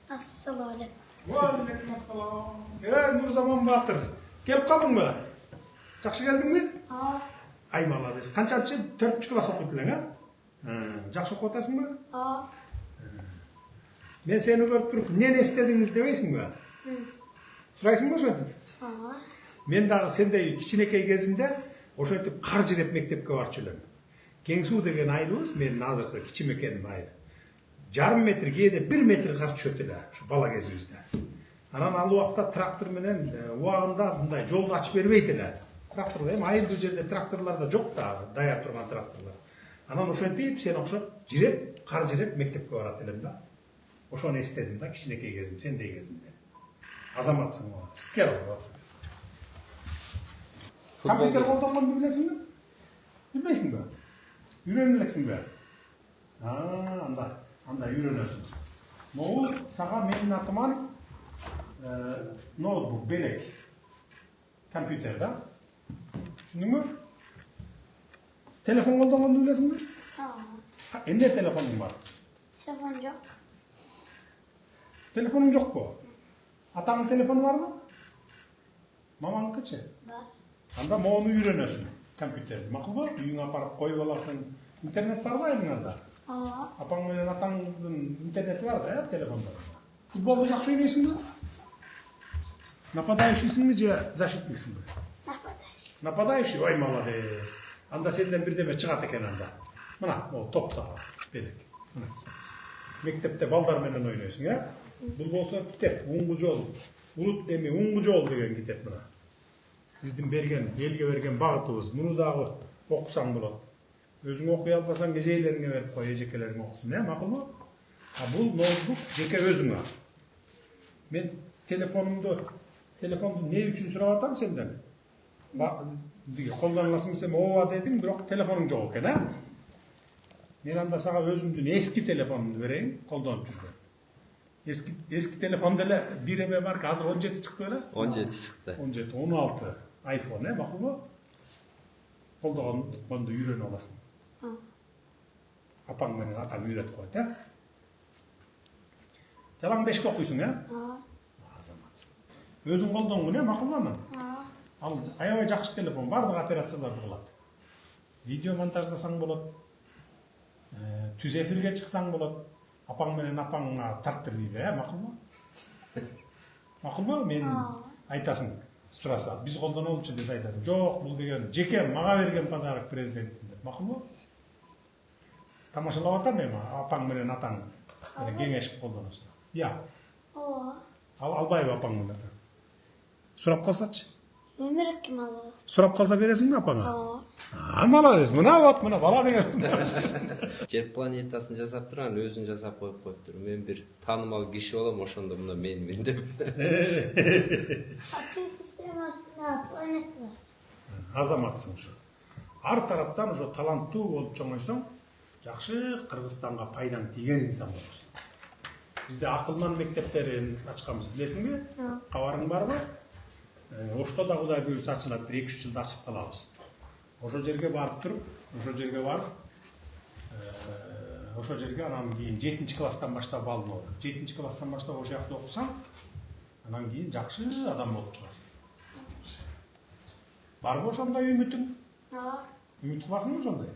Assalamualaikum. Waalaikumsalam. Nurзаман Батыр. Келіп қалдың ба? Жақсы келдің бе? Ай, молодец. Қаншаншы? 4-ші класс оқиды ең, Жақсы оқып отырсың ба? Мен сені көріп тұрып, нені істедіңіз демейсің ба? Сұрайсың ба ошентип? Мен дағы сендей кичинекей кезимде ошентип кар жиреп мектепке барчу элем. Кеңсуу деген айылыбыз, менин азыркы кичимекеним айыл. Жарым метр, кээде 1 метр кар түшөт эле, ушу бала кезибизде. Анан ал убакта трактор менен убагында мындай жолду ачып бербейт эле. Трактор эми айылдуу жерде тракторлор да жок да, даяр турган тракторлор. Анан ошентип сен окшоп жиреп, кар жиреп мектепке барат элем да. Ошону эстедим да кичинекей кезим, сендей кезимде. Азаматсың го. Кел. Компьютер колдонгонду билесиңби? Билбейсиңби? Үйрөнө элексиңби? Анда үйрөнөсүң. Могул сага менин атыман ноутбук белек. Компьютер да. Түшүндүңбү? Телефон колдонгонду билесиңби? Эмне телефонуң бар? Telefon yok. Telefonun жокпу? Атаңдын телефону барбы? Мамаңыкычы? Бар. Анда моуну үйрөнөсүң, компьютерди. Макулбу? Үйүңө апарып коюп аласың. Интернет барбы айылыңарда? Апаң менен атаңдын интернети бар да, телефонда. Футболду жакшы ойнойсуңбу? Нападающийсиңби же защитниксиңби? Нападающий. Нападающий? Ой, молодец. Анда сенден бирдеме чыгат экен анда. Мына, могу топ сага белек. Мына. Мектепте балдар менен ойнойсуң, Бул болсо китеп, уңгу жол. Улут деми уңгу жол деген китеп мына. Биздин берген, элге берген багытыбыз. Муну дагы окусаң болот. Өзүң окуй албасаң эжейлериңе берип кой, эжекелериң окусун, макулбу? Бул ноутбук жеке өзүңө. Мен телефонду не үчүн сурап атам сенден? Колдонасың десем, ооба дедиң, бирок телефонуң жок экен, Мен анда сага өзүмдүн эски телефонумду берейин, колдонуп жүргөн. Эски телефондо эле бир эме бар, азыр 17 чыкты беле? 17 чыкты. 17, 16 iPhone, макулбу? Колдонгонду үйрөнүп аласың. Апаң менен атаң үйрөтүп коет, Жалаң бешке окуйсуң, Азаматсың. Өзүң колдонгон, макулбу? Ал аябай жакшы телефон, бардык операцияларды кылат. Видео монтаждасаң болот. Түз эфирге чыксаң болот. Апаң менен апаңа тарттыр дейби, макулбу? Макулбу? Мен айтасың, сураса, биз колдонолучу десе айтасың. Жок, бул деген жеке мага берген подарок президенттин деп, макулбу? Тамашалап атам эми, апаң менен атаң кеңешип колдоносуң. Албайбы апаң менен атаң? Сурап калсачы? Ömür kim alır? Сурап калса бересиңби апаңа? Молодец, мына бала деген. Жер планетасын жасап турган, өзүн жасап коюп коюптур. Мен бир таанымал киши болом, ошондо мына менмин деп. Akıl sistemasında planet var. Азаматсың ушу. Ар тараптан ошо таланттуу болуп чоңойсоң, жакшы Кыргызстанга пайдаң тийген инсан болосуң. Бизде акылман мектептерин ачканбыз, билесиңби? Кабарың барбы? Ошто да Кудай буйрса ачылат, 1-2 жылда ачып калабыз. Ошо жерге барып туруп, ошо жерге анан кийин 7-чи класстан баштап алынып, 7-чи класстан баштап ошо жакта окусаң, анан кийин жакшы адам болуп чыгасың. Барбы ошондой үмүтүң? Үмүт кыласыңбы ошондой?